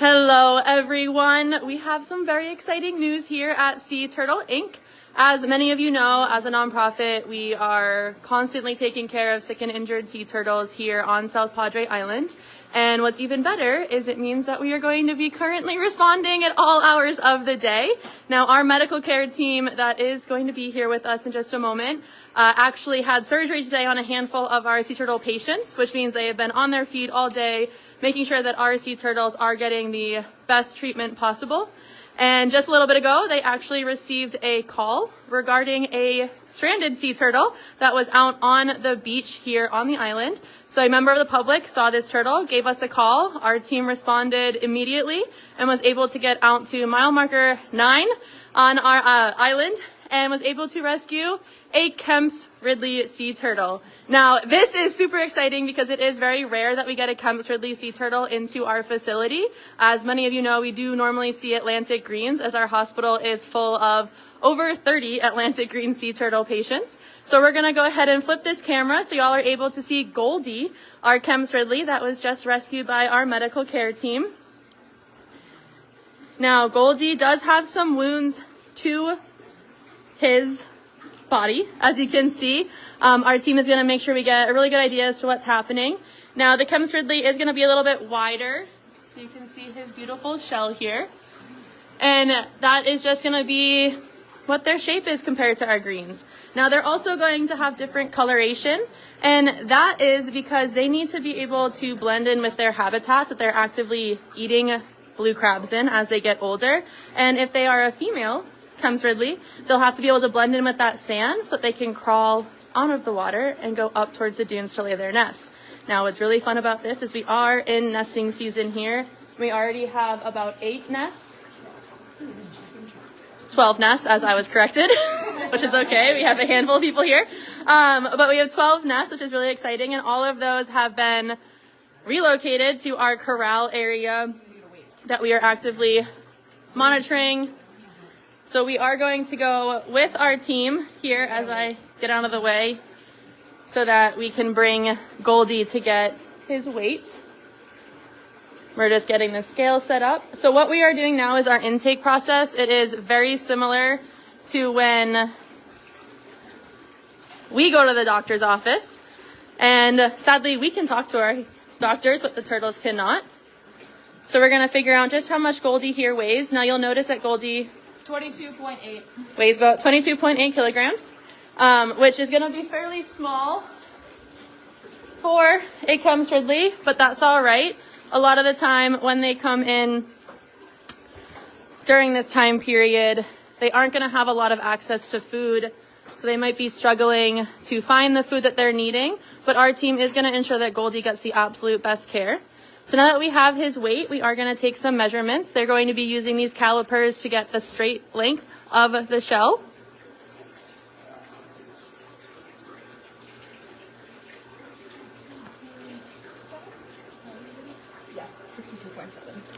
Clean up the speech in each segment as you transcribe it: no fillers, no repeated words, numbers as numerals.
Hello everyone. We have some very exciting news here at Sea Turtle Inc. As many of you know, as a nonprofit, we are constantly taking care of sick and injured sea turtles here on South Padre Island. And what's even better is it means that we are going to be currently responding at all hours of the day. Now, our medical care team that is going to be here with us in just a moment actually had surgery today on a handful of our sea turtle patients, which means they have been on their feet all day, making sure that our sea turtles are getting the best treatment possible. And just a little bit ago, they actually received a call regarding a stranded sea turtle that was out on the beach here on the island. So a member of the public saw this turtle, gave us a call. Our team responded immediately and was able to get out to mile marker 9 on our island and was able to rescue a Kemps Ridley sea turtle. Now, this is super exciting because it is very rare that we get a Kemps Ridley sea turtle into our facility. As many of you know, we do normally see Atlantic greens as our hospital is full of over 30 Atlantic green sea turtle patients. So we're gonna go ahead and flip this camera so y'all are able to see Goldie, our Kemps Ridley that was just rescued by our medical care team. Now, Goldie does have some wounds to his body, as you can see. Our team is going to make sure we get a really good idea as to what's happening. Now, the Kemps Ridley is going to be a little bit wider, so you can see his beautiful shell here. And that is just going to be what their shape is compared to our greens. Now, they're also going to have different coloration, and that is because they need to be able to blend in with their habitats that they're actively eating blue crabs in as they get older. And if they are a female Kemps Ridley, they'll have to be able to blend in with that sand so that they can crawl out of the water and go up towards the dunes to lay their nests. Now, what's really fun about this is we are in nesting season here. We already have about 8 nests. 12 nests, as I was corrected, which is okay. We have a handful of people here. But we have 12 nests, which is really exciting, and all of those have been relocated to our corral area that we are actively monitoring. So we are going to go with our team here as I get out of the way so that we can bring Goldie to get his weight. We're just getting the scale set up. So what we are doing now is our intake process. It is very similar to when we go to the doctor's office. And sadly, we can talk to our doctors, but the turtles cannot. So we're going to figure out just how much Goldie here weighs. Now you'll notice that Goldie 22.8. weighs about 22.8 kilograms, which is going to be fairly small for a Kemps Ridley, but that's all right. A lot of the time when they come in during this time period, they aren't going to have a lot of access to food, so they might be struggling to find the food that they're needing, but our team is going to ensure that Goldie gets the absolute best care. So now that we have his weight, we are going to take some measurements. They're going to be using these calipers to get the straight length of the shell. Yeah, 62.7.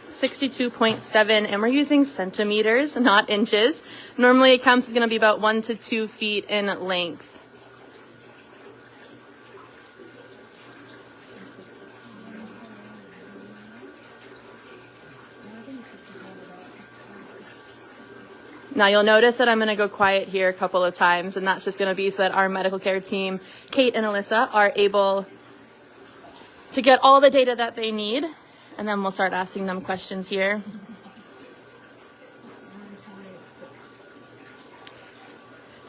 62.7, and we're using centimeters, not inches. Normally a Kemps is going to be about 1 to 2 feet in length. Now you'll notice that I'm going to go quiet here a couple of times, and that's just going to be so that our medical care team, Kate and Alyssa, are able to get all the data that they need, and then we'll start asking them questions here.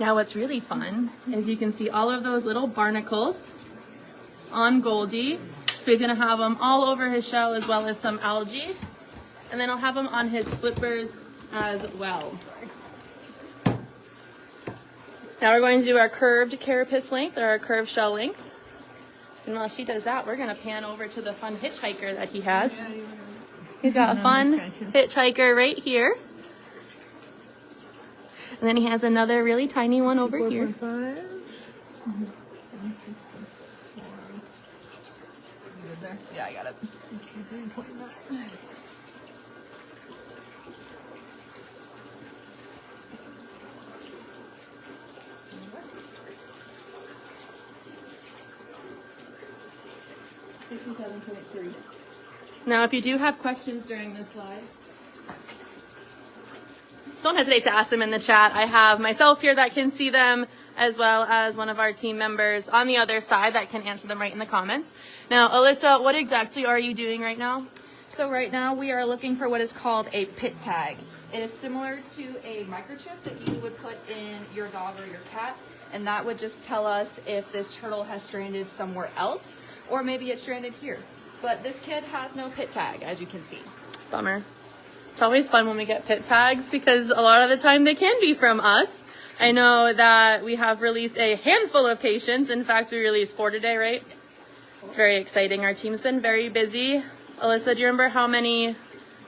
Now what's really fun is you can see all of those little barnacles on Goldie. So he's going to have them all over his shell as well as some algae, and then I'll have them on his flippers as well. Now we're going to do our curved carapace length or our curved shell length. And while she does that, we're going to pan over to the fun hitchhiker that he has. He's got a fun hitchhiker right here. And then he has another really tiny one over here. Yeah, I got it. 63.9. Now, if you do have questions during this live, don't hesitate to ask them in the chat. I have myself here that can see them, as well as one of our team members on the other side that can answer them right in the comments. Now, Alyssa, what exactly are you doing right now? So right now we are looking for what is called a pit tag. It is similar to a microchip that you would put in your dog or your cat, and that would just tell us if this turtle has stranded somewhere else, or maybe it's stranded here. But this kid has no pit tag, as you can see. Bummer. It's always fun when we get pit tags because a lot of the time they can be from us. I know that we have released a handful of patients. In fact, we released 4 today, right? Yes. It's very exciting. Our team's been very busy. Alyssa, do you remember how many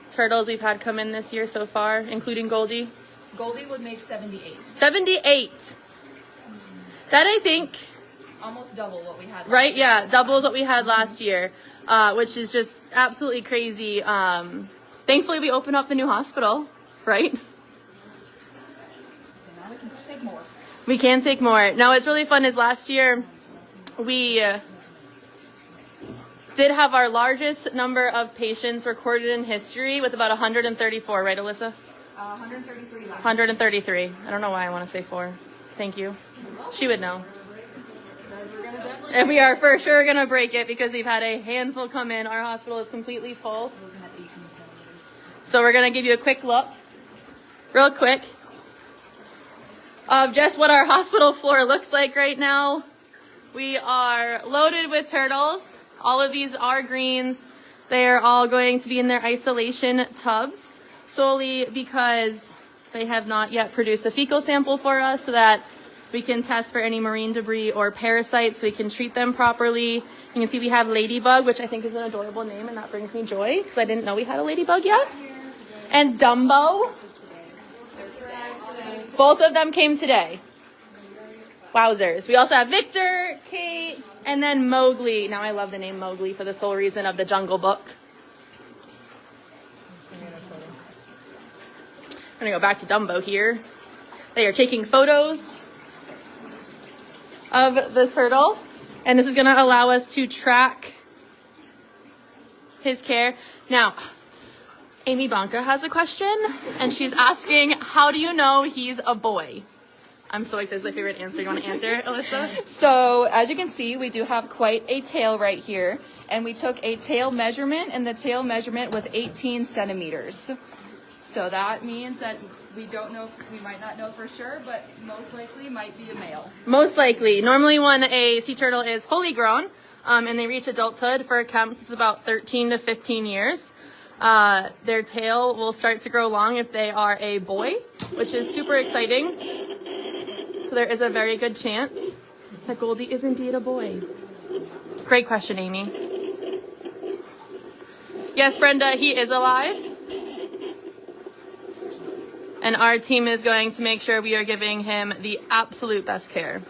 turtles we've had come in this year so far, including Goldie? Goldie would make 78. 78. That, I think, Almost double what we had last right? year. Yeah, doubles what we had last year, which is just absolutely crazy. Thankfully, we opened up the new hospital, right? So now we can just take more. We can take more. Now, what's really fun is last year we did have our largest number of patients recorded in history with about 134, right, Alyssa? 133 last 133. I don't know why I want to say 4. Thank you. She would know. We're gonna definitely And we are for sure going to break it because we've had a handful come in. Our hospital is completely full. So we're going to give you a quick look, real quick, of just what our hospital floor looks like right now. We are loaded with turtles. All of these are greens. They are all going to be in their isolation tubs solely because they have not yet produced a fecal sample for us so that we can test for any marine debris or parasites so we can treat them properly. You can see we have Ladybug, which I think is an adorable name, and that brings me joy because I didn't know we had a Ladybug yet. And Dumbo. Both of them came today. Wowzers. We also have Victor, Kate, and then Mowgli. Now I love the name Mowgli for the sole reason of the Jungle Book. I'm going to go back to Dumbo here. They are taking photos of the turtle, and this is going to allow us to track his care. Now, Amy Bonka has a question, and she's asking, how do you know he's a boy? I'm so excited. It's my favorite answer. You want to answer, Alyssa? So as you can see, we do have quite a tail right here, and we took a tail measurement, and the tail measurement was 18 centimeters. So that means that we don't know, we might not know for sure, but most likely might be a male. Most likely. Normally when a sea turtle is fully grown and they reach adulthood, for Kemps it's about 13 to 15 years. Their tail will start to grow long if they are a boy, which is super exciting. So there is a very good chance that Goldie is indeed a boy. Great question, Amy. Yes, Brenda, he is alive. And our team is going to make sure we are giving him the absolute best care.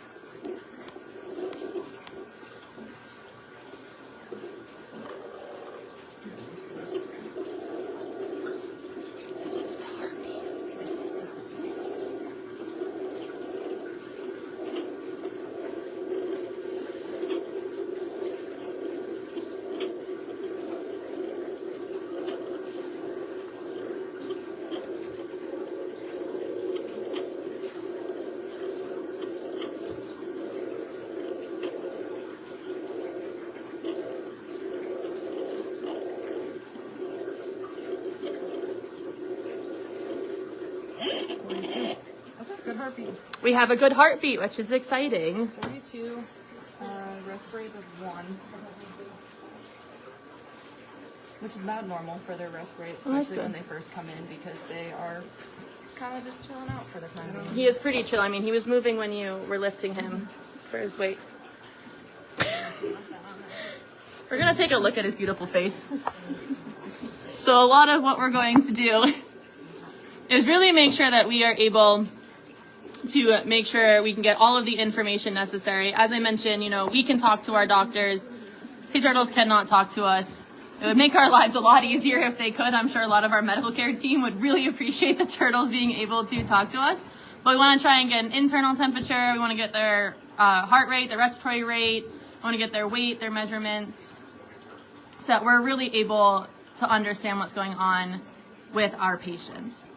Good heartbeat. We have a good heartbeat, which is exciting. 42, respirate of 1. Which is about normal for their respirate, Oh, that's especially when good. they first come in, because they are kind of just chilling out for the time being. He is pretty chill. I mean, he was moving when you were lifting him for his weight. We're going to take a look at his beautiful face. So a lot of what we're going to do is really make sure that we are able to make sure we can get all of the information necessary. As I mentioned, we can talk to our doctors. Sea turtles cannot talk to us. It would make our lives a lot easier if they could. I'm sure a lot of our medical care team would really appreciate the turtles being able to talk to us. But we want to try and get an internal temperature. We want to get their heart rate, their respiratory rate. We want to get their weight, their measurements, so that we're really able to understand what's going on with our patients.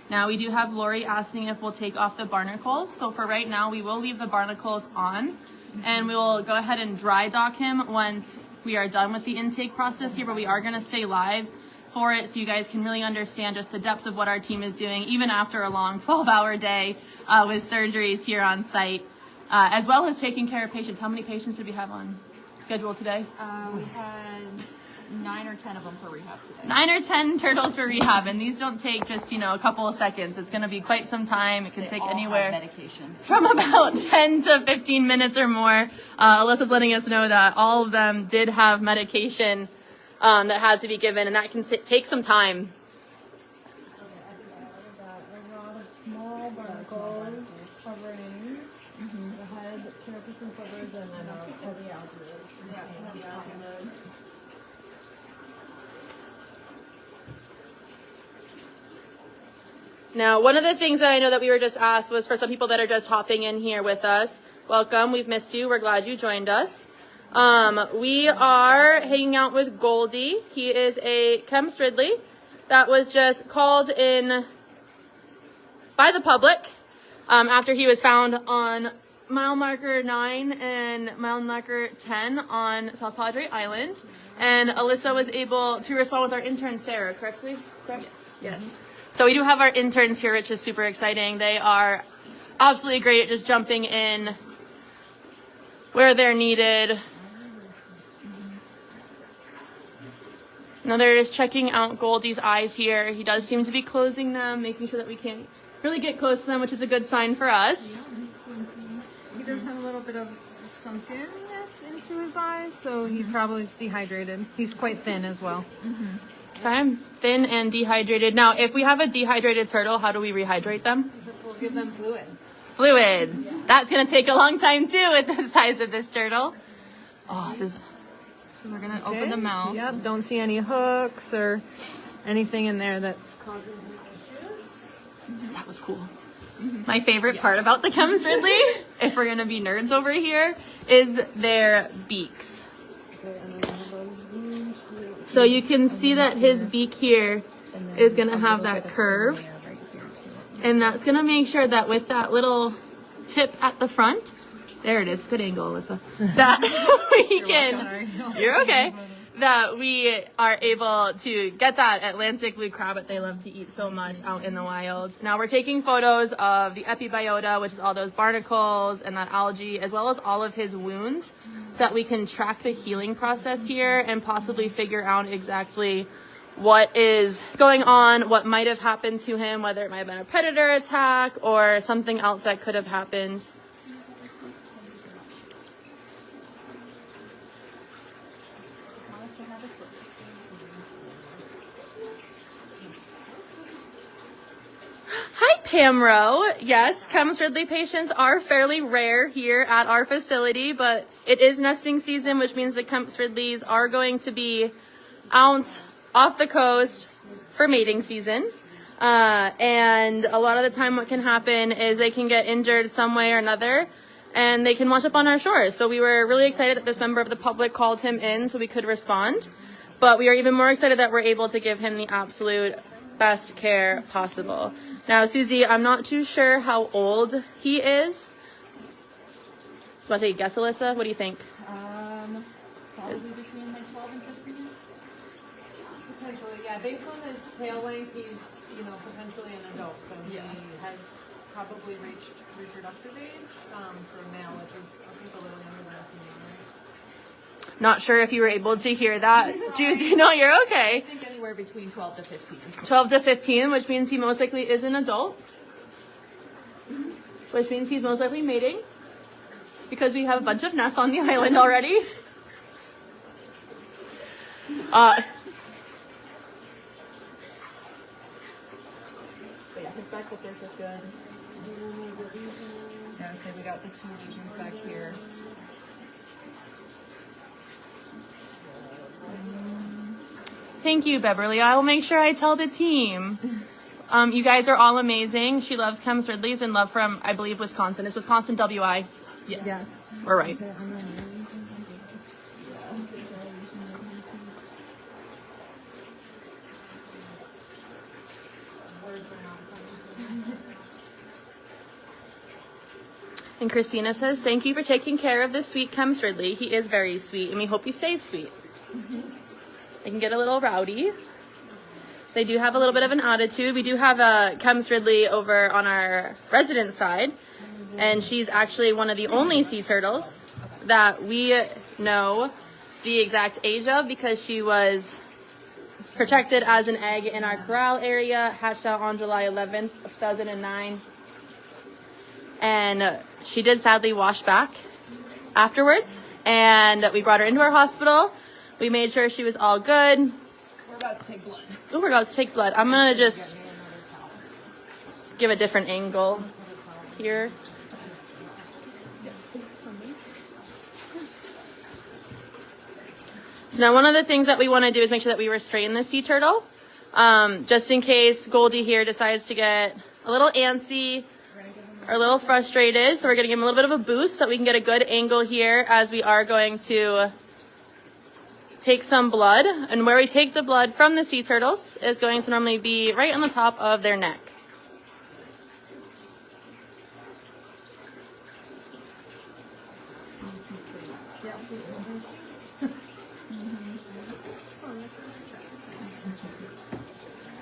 Now we do have Lori asking if we'll take off the barnacles. So for right now, we will leave the barnacles on, and we will go ahead and dry dock him once we are done with the intake process here, but we are gonna stay live for it so you guys can really understand just the depths of what our team is doing, even after a long 12-hour day with surgeries here on site, as well as taking care of patients. How many patients did we have on schedule today? We had 9 or 10 of them for rehab today. 9 or 10 turtles for rehab, and these don't take just, you know, a couple of seconds. It's going to be quite some time. It can take anywhere from about 10 to 15 minutes or more. Alyssa's letting us know that all of them did have medication that had to be given, and that can take some time. Small barnacles covering the head, carapace and fibers, and then a heavy albumin. Now, one of the things that I know that we were just asked was for some people that are just hopping in here with us. Welcome. We've missed you. We're glad you joined us. We are hanging out with Goldie. He is a Kemps Ridley that was just called in by the public after he was found on mile marker 9 and mile marker 10 on South Padre Island. And Alyssa was able to respond with our intern, Sarah, correctly? Correct? Yes. Yes. So we do have our interns here, which is super exciting. They are absolutely great at just jumping in where they're needed. Now they're just checking out Goldie's eyes here. He does seem to be closing them, making sure that we can't really get close to them, which is a good sign for us. He does have a little bit of sunkenness into his eyes, so he probably is dehydrated. He's quite thin as well. Okay, thin and dehydrated. Now, if we have a dehydrated turtle, how do we rehydrate them? We'll give them fluids. Fluids. That's going to take a long time too with the size of this turtle. Oh, this is... So we're going to open the mouth. Yep, don't see any hooks or anything in there that's causing issues. That was cool. My favorite part about the Kemps Ridley, if we're going to be nerds over here, is their beaks. So you can see that his beak here is going to have that curve. And that's going to make sure that with that little tip at the front, there it is, good angle, Alyssa, that we can, you're okay, that we are able to get that Atlantic blue crab that they love to eat so much out in the wild. Now we're taking photos of the epibiota, which is all those barnacles and that algae, as well as all of his wounds, so that we can track the healing process here and possibly figure out exactly what is going on, what might have happened to him, whether it might have been a predator attack or something else that could have happened. Hi, Pamro. Yes, Kemps Ridley patients are fairly rare here at our facility, but it is nesting season, which means the Kemps Ridleys are going to be out off the coast for mating season. And a lot of the time what can happen is they can get injured some way or another, and they can wash up on our shores. So we were really excited that this member of the public called him in so we could respond. But we are even more excited that we're able to give him the absolute best care possible. Now, Susie, I'm not too sure how old he is. You want to take a guess, Alyssa? What do you think? Probably between like 12 and 15. Potentially, yeah. Based on his tail length, he's, potentially an adult. So he has probably reached reproductive age for a male, which is, I think, a little younger than a female, right? Not sure if you were able to hear that. No, you're okay. I think anywhere between 12 to 15. 12 to 15, which means he most likely is an adult. Which means he's most likely mating. Because we have a bunch of nests on the island already. But yeah, his back flippers look good. Yeah, so we got the 2 lesions back here. Thank you, Beverly. I will make sure I tell the team. You guys are all amazing. She loves Kemps Ridley's and love from, I believe, Wisconsin. Is Wisconsin WI? Yes. We're right. And Christina says, thank you for taking care of this sweet Kemps Ridley. He is very sweet, and we hope he stays sweet. They can get a little rowdy. They do have a little bit of an attitude. We do have a Kemps Ridley over on our resident side, and she's actually one of the only sea turtles that we know the exact age of, because she was protected as an egg in our corral area, hatched out on July 11th of 2009. And she did sadly wash back afterwards, and we brought her into our hospital. We made sure she was all good. We're about to take blood. Oh, we're about to take blood. I'm gonna just give a different angle here. So now one of the things that we want to do is make sure that we restrain the sea turtle, just in case Goldie here decides to get a little antsy or a little frustrated. So we're going to give him a little bit of a boost so that we can get a good angle here, as we are going to take some blood. And where we take the blood from the sea turtles is going to normally be right on the top of their neck.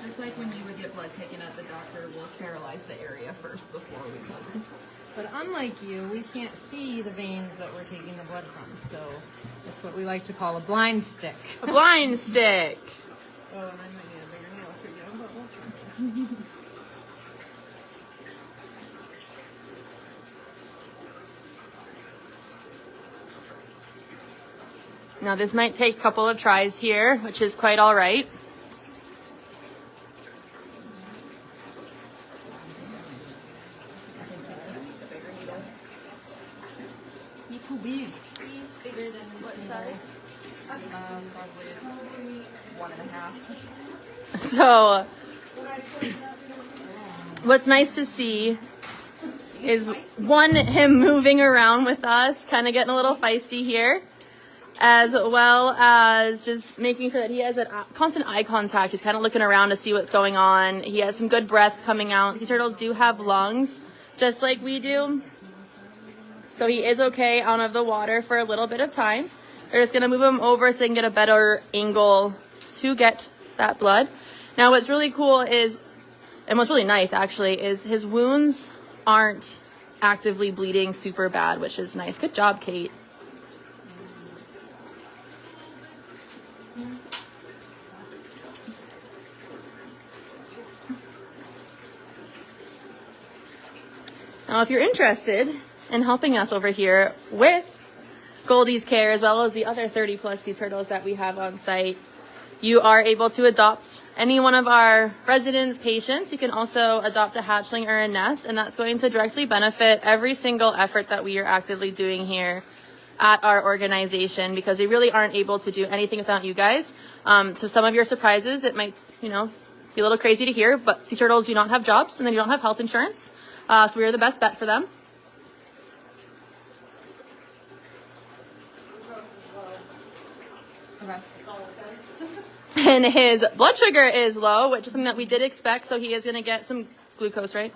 Just like when you would get blood taken at the doctor, we'll sterilize the area first before we blood. But unlike you, we can't see the veins that we're taking the blood from, so that's what we like to call a blind stick. A blind stick. Oh, and I might need a bigger nail for you, but we'll try. Now this might take a couple of tries here, which is quite all right. He's too big. Bigger than What size? Probably 1.5. So what's nice to see is, one, him moving around with us, kind of getting a little feisty here, as well as just making sure that he has a constant eye contact. He's kind of looking around to see what's going on. He has some good breaths coming out. Sea turtles do have lungs, just like we do. So he is okay out of the water for a little bit of time. We're just going to move him over so they can get a better angle to get that blood. Now what's really cool is, and what's really nice actually, is his wounds aren't actively bleeding super bad, which is nice. Good job, Kate. Now, if you're interested in helping us over here with Goldie's care, as well as the other 30 plus sea turtles that we have on site, you are able to adopt any one of our residents' patients. You can also adopt a hatchling or a nest, and that's going to directly benefit every single effort that we are actively doing here at our organization, because we really aren't able to do anything without you guys. So some of your surprises, it might, be a little crazy to hear, but sea turtles do not have jobs and they don't have health insurance. So we are the best bet for them. Okay. And his blood sugar is low, which is something that we did expect. So he is going to get some glucose, right?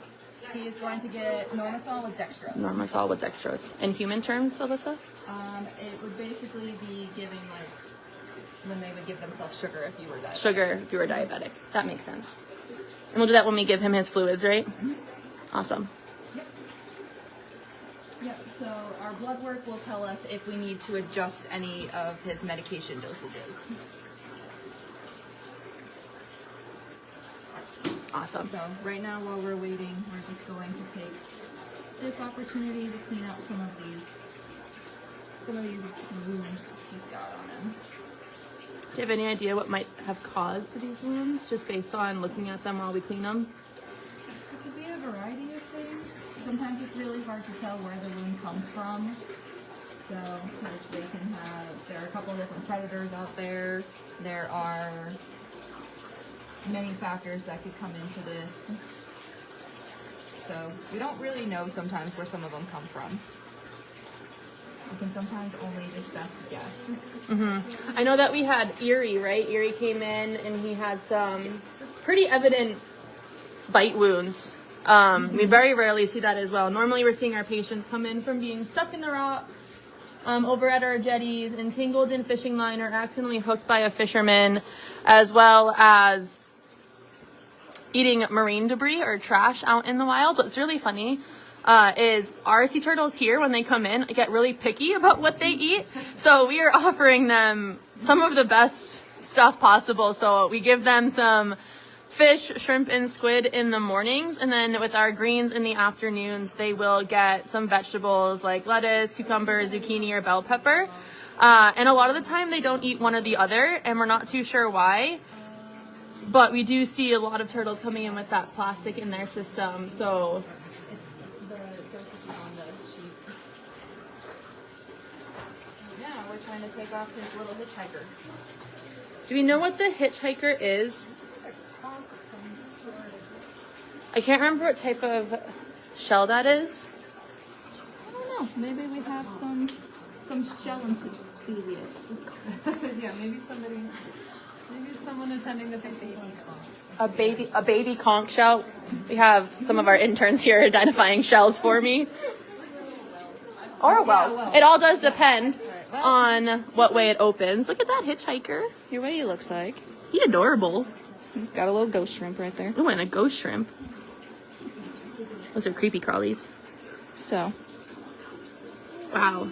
He is going to get Normasol with dextrose. Normasol with dextrose. In human terms, Alyssa? It would basically be giving, like, when they would give themselves sugar if you were diabetic. Sugar if you were diabetic. That makes sense. And we'll do that when we give him his fluids, right? Mm-hmm. Awesome. Yep, so our blood work will tell us if we need to adjust any of his medication dosages. Awesome. So right now, while we're waiting, we're just going to take this opportunity to clean up some of these wounds he's got on him. Do you have any idea what might have caused these wounds, just based on looking at them while we clean them? It could be a variety of things. Sometimes it's really hard to tell where the wound comes from. So, because there are a couple of different predators out there. There are many factors that could come into this. So, we don't really know sometimes where some of them come from. We can sometimes only just best guess. Mm-hmm. I know that we had Erie, right? Erie came in and he had some pretty evident bite wounds We very rarely see that as well. Normally we're seeing our patients come in from being stuck in the rocks, over at our jetties, entangled in fishing line, or accidentally hooked by a fisherman, as well as eating marine debris or trash out in the wild. What's really funny is our sea turtles here, when they come in, get really picky about what they eat. So we are offering them some of the best stuff possible. So we give them some fish, shrimp, and squid in the mornings, and then with our greens in the afternoons, they will get some vegetables like lettuce, cucumber, zucchini, or bell pepper. And a lot of the time they don't eat one or the other, and we're not too sure why. But we do see a lot of turtles coming in with that plastic in their system. So Yeah, we're trying to take off his little hitchhiker. do we know what the hitchhiker is? I can't remember what type of shell that is. I don't know. Maybe we have some shell enthusiasts. Yeah, maybe someone attending the Facebook call. A baby conch shell. We have some of our interns here identifying shells for me. Or a well. It all does depend on what way it opens. Look at that hitchhiker. Here's what he looks like. He's adorable. Got a little ghost shrimp right there. Oh, and a ghost shrimp. Those are creepy crawlies. So. Wow.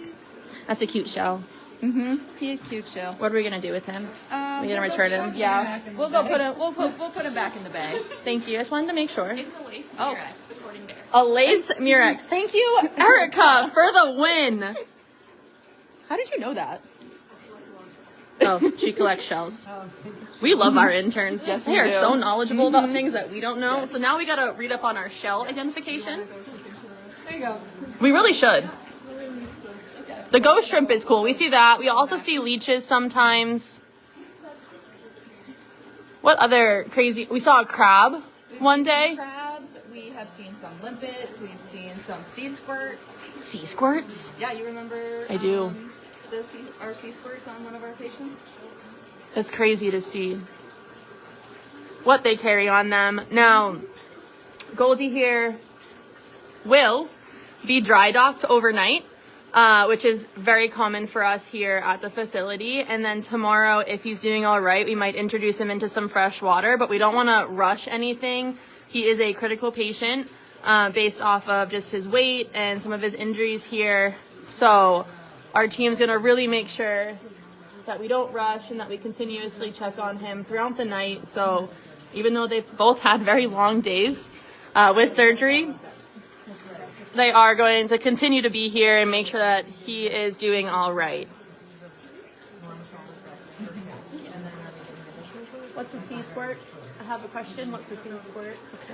That's a cute shell. He's a cute shell. What are we gonna do with him? We're gonna return him. Yeah, we'll go put him. We'll put him back in the bag. Thank you. I just wanted to make sure. It's a lace Murex, according to Eric. A lace Murex. Thank you, Erica, for the win. How did you know that? Oh, she collects shells. We love our interns. Yes, they we are do. so knowledgeable about things that we don't know. So now we gotta read up on our shell identification. There you go. We really should. The ghost shrimp is cool. We see that. We also see leeches sometimes. What other crazy? We saw a crab one day. Crabs. We have seen some limpets. We've seen some sea squirts. Sea squirts? Yeah, you remember? I do. Our sea squirts on one of our patients. It's crazy to see what they carry on them. Now, Goldie here will be dry docked overnight, which is very common for us here at the facility. And then tomorrow, if he's doing all right, we might introduce him into some fresh water, but we don't want to rush anything. He is a critical patient based off of just his weight and some of his injuries here. So our team's going to really make sure that we don't rush and that we continuously check on him throughout the night. So even though they've both had very long days with surgery, they are going to continue to be here and make sure that he is doing all right. What's a sea squirt? I have a question. What's a sea squirt? Okay.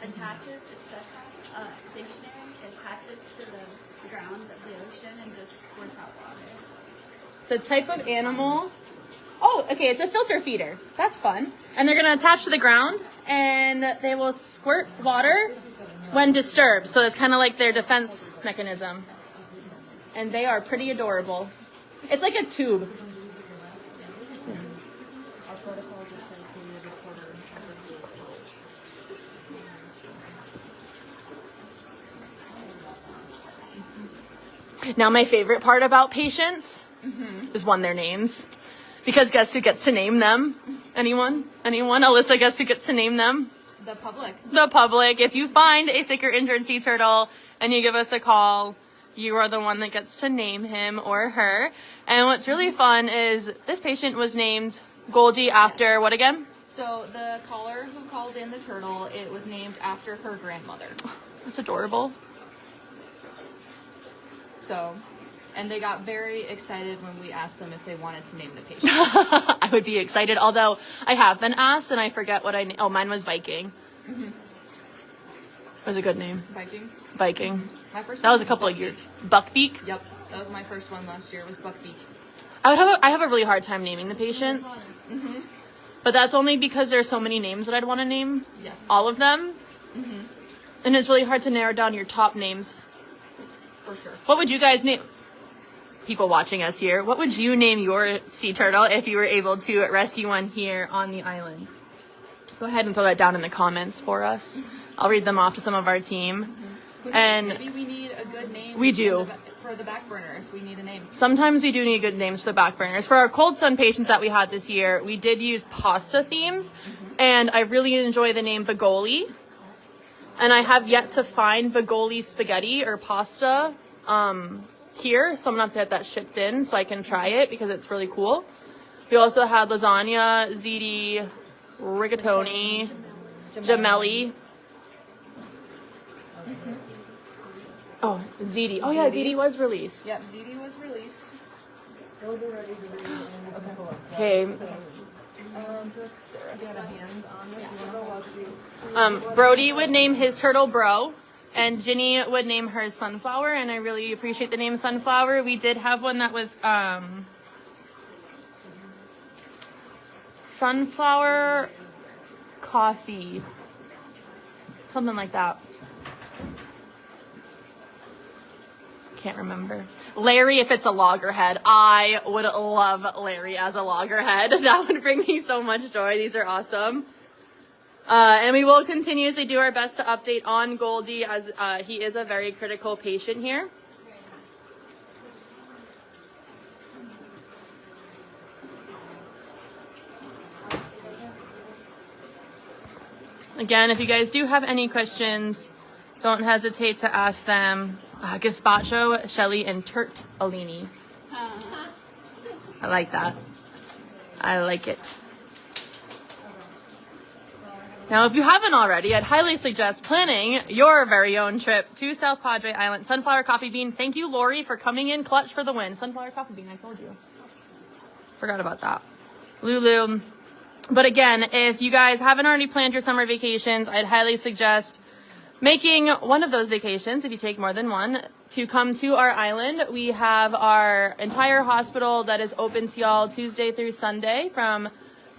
Attaches, it says stationary, attaches to the ground of the ocean and just squirts out water. It's a type of animal. Oh, okay, it's a filter feeder. That's fun. And they're going to attach to the ground and they will squirt water when disturbed. So it's kind of like their defense mechanism. And they are pretty adorable. It's like a tube. Now, my favorite part about patients is one, their names. Because guess who gets to name them? Anyone? Alyssa, guess who gets to name them? The public. The public. If you find a sick or injured sea turtle and you give us a call, you are the one that gets to name him or her. And what's really fun is this patient was named Goldie after what again? So the caller who called in the turtle, it was named after her grandmother. That's adorable. So, and they got very excited when we asked them if they wanted to name the patient. I would be excited, although I have been asked and I forget what oh, mine was Viking. It was a good name. Viking. My first That one was a couple of Buckbeak. years. Buckbeak? Yep, that was my first one last year. Was Buckbeak. I have a really hard time naming the patients. But that's only because there's so many names that I'd want to name. Yes. All of them. And it's really hard to narrow down your top names. For sure. What would you guys name? people watching us here, what would you name your sea turtle if you were able to rescue one here on the island? Go ahead and throw that down in the comments for us. I'll read them off to some of our team. And maybe we need a good name. we do. For the back burner, if we need a name. Sometimes we do need good names for the back burners. For our cold sun patients that we had this year, we did use pasta themes, and I really enjoy the name Goldie. And I have yet to find Goldie spaghetti or pasta here, so I'm gonna have to get that shipped in so I can try it because it's really cool. We also had lasagna, ziti, rigatoni, gemelli. Oh, ziti. Oh yeah, ziti was released. Yep, ziti was released. Okay. Just get a hand on this. Brody would name his turtle Bro, and Ginny would name hers Sunflower, and I really appreciate the name Sunflower. We did have one that was Sunflower Coffee, something like that. Can't remember. Larry, if it's a loggerhead. I would love Larry as a loggerhead. That would bring me so much joy. These are awesome. And we will continuously do our best to update on Goldie as he is a very critical patient here. Again, if you guys do have any questions, don't hesitate to ask them. Gazpacho, Shelly, and Turt Alini. I like that. I like it. Now, if you haven't already, I'd highly suggest planning your very own trip to South Padre Island. Sunflower Coffee Bean. Thank you, Lori, for coming in clutch for the win. Sunflower Coffee Bean, I told you. Forgot about that. Lulu. But again, if you guys haven't already planned your summer vacations, I'd highly suggest making one of those vacations, if you take more than one, to come to our island. We have our entire hospital that is open to y'all Tuesday through Sunday from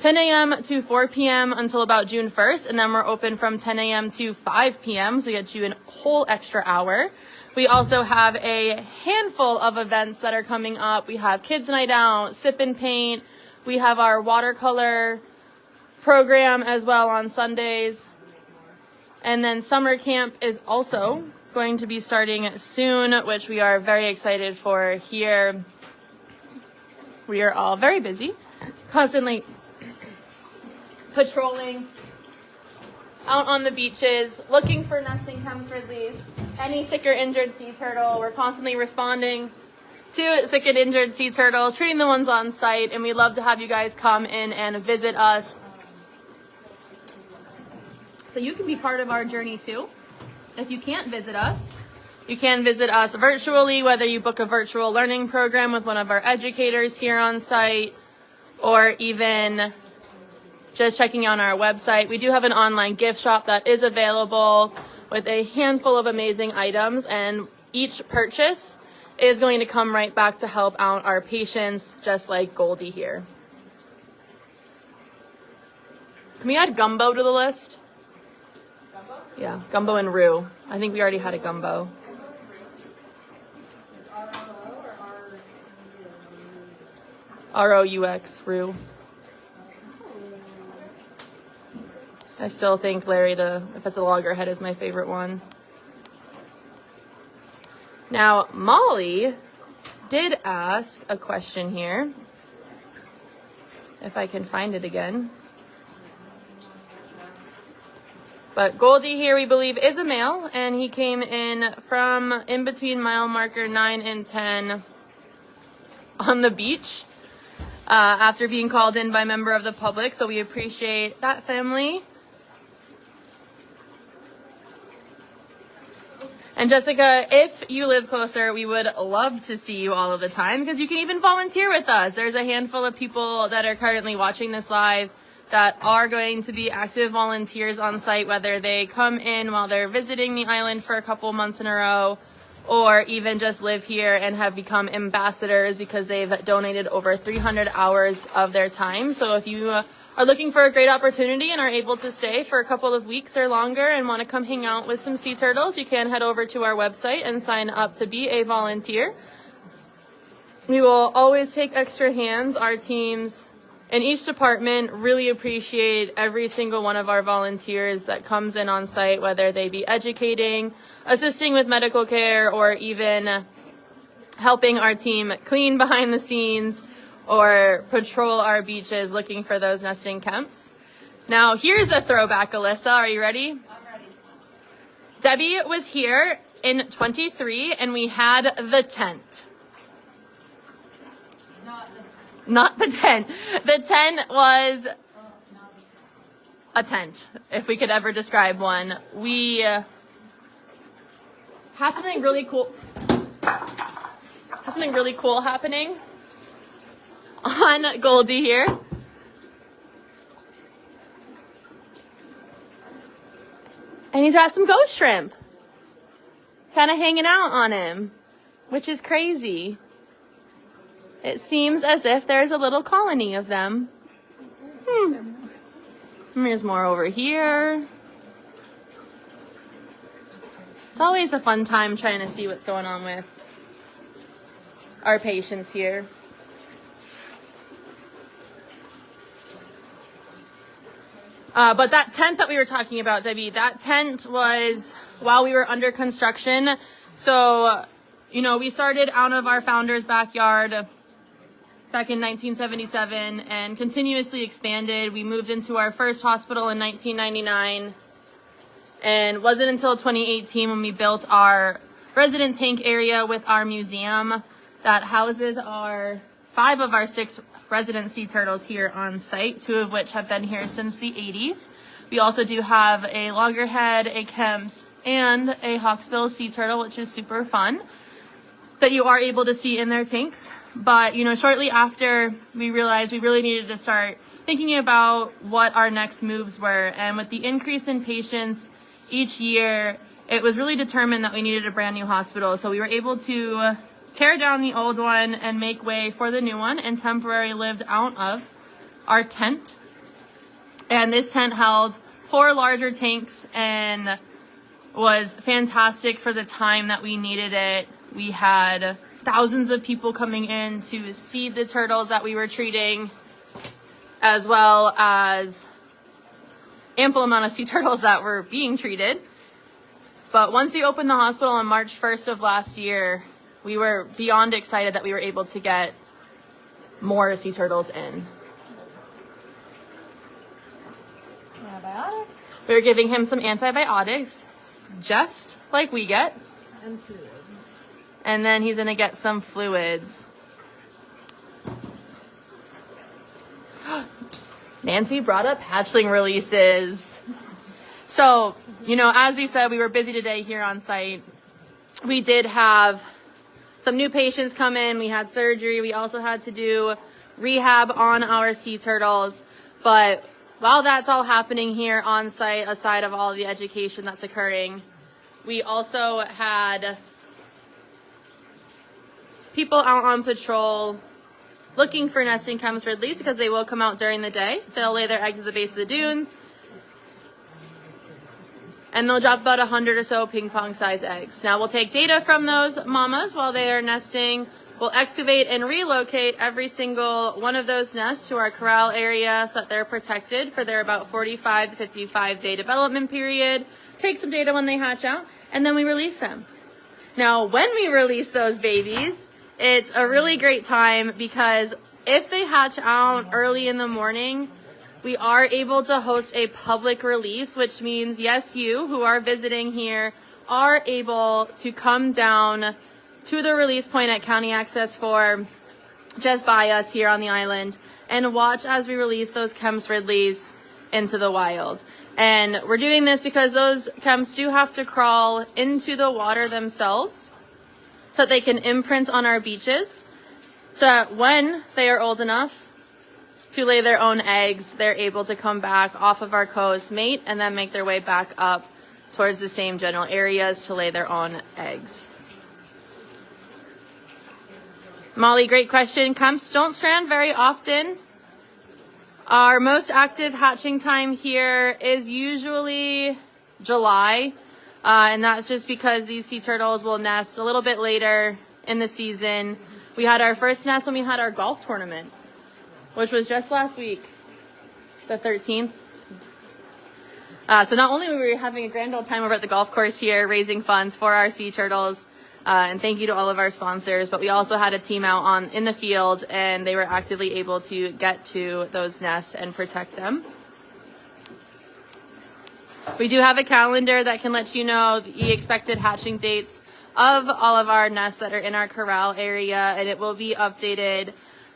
10 a.m. to 4 p.m. until about June 1st. And then we're open from 10 a.m. to 5 p.m. So we get you a whole extra hour. We also have a handful of events that are coming up. We have Kids Night Out, Sip and Paint. We have our watercolor program as well on Sundays. And then summer camp is also going to be starting soon, which we are very excited for here. We are all very busy, constantly patrolling out on the beaches, looking for nesting Kemps Ridleys, any sick or injured sea turtle. We're constantly responding to sick and injured sea turtles, treating the ones on site, and we'd love to have you guys come in and visit us. So you can be part of our journey too. If you can't visit us, you can visit us virtually, whether you book a virtual learning program with one of our educators here on site, or even just checking out our website. We do have an online gift shop that is available with a handful of amazing items, and each purchase is going to come right back to help out our patients, just like Goldie here. Can we add gumbo to the list? Yeah, gumbo and roux. I think we already had a gumbo. R-O-U-X, roux. I still think Larry, if it's a loggerhead, is my favorite one. Now, Molly did ask a question here. If I can find it again. But Goldie here, we believe, is a male, and he came in from in between mile marker 9 and 10 on the beach after being called in by a member of the public. So we appreciate that family. And Jessica, if you live closer, we would love to see you all of the time, because you can even volunteer with us. There's a handful of people that are currently watching this live that are going to be active volunteers on site, whether they come in while they're visiting the island for a couple months in a row, or even just live here and have become ambassadors because they've donated over 300 hours of their time. So if you are looking for a great opportunity and are able to stay for a couple of weeks or longer and want to come hang out with some sea turtles, you can head over to our website and sign up to be a volunteer. We will always take extra hands. Our teams in each department really appreciate every single one of our volunteers that comes in on site, whether they be educating, assisting with medical care, or even helping our team clean behind the scenes or patrol our beaches looking for those nesting Kemps. Now, here's a throwback, Alyssa. Are you ready? I'm ready. Debbie was here in 23, and we had the tent. Not the tent. The tent was a tent, if we could ever describe one. We have something really cool. Something really cool happening on Goldie here. And he's got some ghost shrimp kind of hanging out on him, which is crazy. It seems as if there's a little colony of them. There's more over here. It's always a fun time trying to see what's going on with our patients here. But that tent that we were talking about, Debbie, that tent was while we were under construction. So, you know, we started out of our founder's backyard back in 1977 and continuously expanded. We moved into our first hospital in 1999. And wasn't until 2018 when we built our resident tank area with our museum that houses our 5 of our 6 resident sea turtles here on site, 2 of which have been here since the 80s. We also do have a loggerhead, a Kemps, and a hawksbill sea turtle, which is super fun, that you are able to see in their tanks. But, you know, shortly after, we realized we really needed to start thinking about what our next moves were. And with the increase in patients each year, it was really determined that we needed a brand new hospital. So we were able to tear down the old one and make way for the new one and temporarily lived out of our tent. And this tent held 4 larger tanks and was fantastic for the time that we needed it. We had thousands of people coming in to see the turtles that we were treating, as well as ample amount of sea turtles that were being treated. But once we opened the hospital on March 1st of last year, we were beyond excited that we were able to get more sea turtles in. Antibiotic We were giving him some antibiotics, just like we get. and fluids. And then he's gonna get some fluids. Nancy brought up hatchling releases. So, you know, as we said, we were busy today here on site. We did have some new patients come in. We had surgery. We also had to do rehab on our sea turtles. But while that's all happening here on site, aside of all the education that's occurring, we also had people out on patrol looking for nesting Kemps Ridleys, because they will come out during the day. They'll lay their eggs at the base of the dunes, and they'll drop about 100 or so ping pong size eggs. Now we'll take data from those mamas while they are nesting. We'll excavate and relocate every single one of those nests to our corral area so that they're protected for their about 45 to 55 day development period. Take some data when they hatch out, and then we release them. Now, when we release those babies, it's a really great time, because if they hatch out early in the morning, we are able to host a public release, which means, yes, you who are visiting here are able to come down to the release point at County Access 4, just by us here on the island, and watch as we release those Kemps Ridleys into the wild. And we're doing this because those Kemps do have to crawl into the water themselves so that they can imprint on our beaches, so that when they are old enough to lay their own eggs, they're able to come back off of our coast, mate, and then make their way back up towards the same general areas to lay their own eggs. Molly, great question. Kemps don't strand very often. Our most active hatching time here is usually July, and that's just because these sea turtles will nest a little bit later in the season. We had our first nest when we had our golf tournament, which was just last week, the 13th. So not only were we having a grand old time over at the golf course here, raising funds for our sea turtles, and thank you to all of our sponsors, but we also had a team out in the field, and they were actively able to get to those nests and protect them. We do have a calendar that can let you know the expected hatching dates of all of our nests that are in our corral area, and it will be updated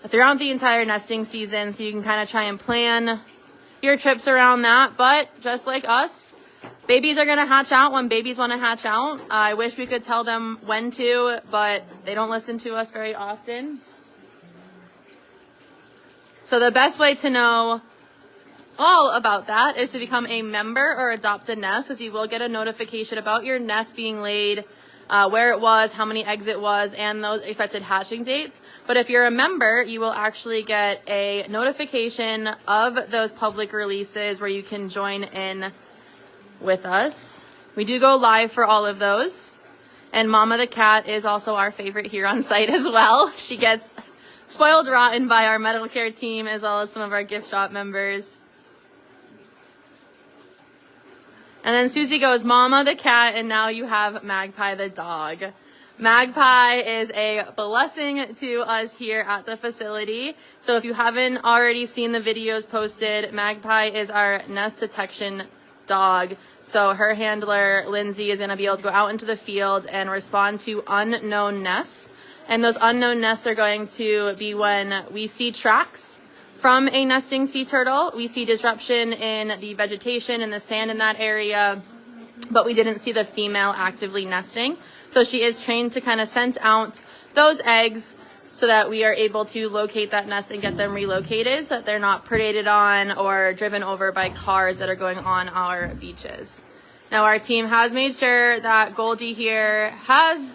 throughout the entire nesting season, so you can kind of try and plan your trips around that. But just like us, babies are going to hatch out when babies want to hatch out. I wish we could tell them when to, but they don't listen to us very often. So the best way to know all about that is to become a member or adopt a nest, because you will get a notification about your nest being laid, where it was, how many eggs it was, and those expected hatching dates. But if you're a member, you will actually get a notification of those public releases where you can join in with us. We do go live for all of those. And Mama the cat is also our favorite here on site as well. She gets spoiled rotten by our medical care team as well as some of our gift shop members. And then Susie goes, Mama the cat, and now you have Magpie the dog. Magpie is a blessing to us here at the facility. So if you haven't already seen the videos posted, Magpie is our nest detection dog. So her handler, Lindsay, is going to be able to go out into the field and respond to unknown nests. And those unknown nests are going to be when we see tracks from a nesting sea turtle. We see disruption in the vegetation and the sand in that area, but we didn't see the female actively nesting. So she is trained to kind of scent out those eggs so that we are able to locate that nest and get them relocated so that they're not predated on or driven over by cars that are going on our beaches. Now our team has made sure that Goldie here has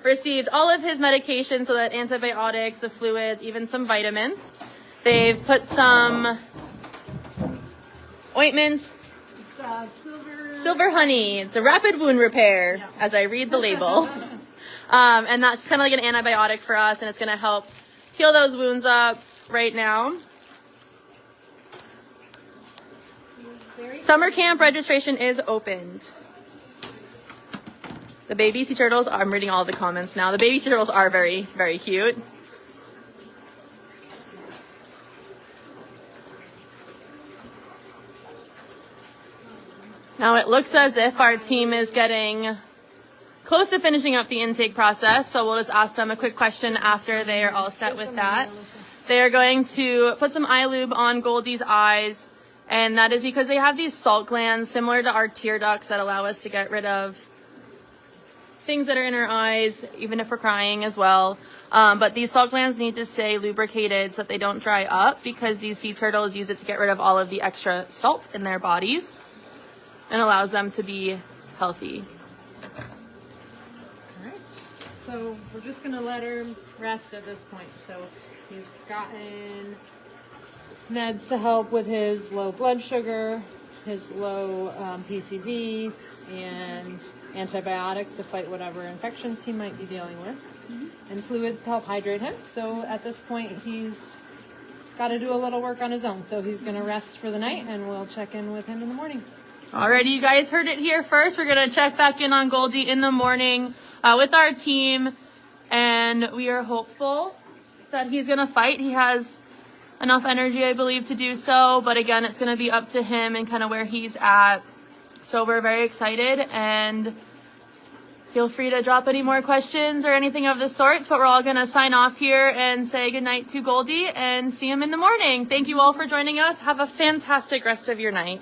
received all of his medication, so that antibiotics, the fluids, even some vitamins. They've put some ointment. It's silver honey. It's a rapid wound repair, as I read the label. And that's just kind of like an antibiotic for us, and it's going to help heal those wounds up right now. Summer camp registration is opened. The baby sea turtles, I'm reading all the comments now. The baby sea turtles are very, very cute. Now it looks as if our team is getting close to finishing up the intake process, so we'll just ask them a quick question after they are all set with that. They are going to put some eye lube on Goldie's eyes, and that is because they have these salt glands similar to our tear ducts that allow us to get rid of things that are in our eyes, even if we're crying as well. But these salt glands need to stay lubricated so that they don't dry up, because these sea turtles use it to get rid of all of the extra salt in their bodies and allows them to be healthy. Alright, so we're just going to let her rest at this point. So he's gotten meds to help with his low blood sugar, his low PCV, and antibiotics to fight whatever infections he might be dealing with, and fluids to help hydrate him. So at this point he's got to do a little work on his own. So he's going to rest for the night, and we'll check in with him in the morning. Alrighty, you guys heard it here first. We're going to check back in on Goldie in the morning with our team, and we are hopeful that he's going to fight. He has enough energy, I believe, to do so, but again, it's going to be up to him and kind of where he's at. So we're very excited, and feel free to drop any more questions or anything of the sorts, but we're all going to sign off here and say goodnight to Goldie and see him in the morning. Thank you all for joining us. Have a fantastic rest of your night.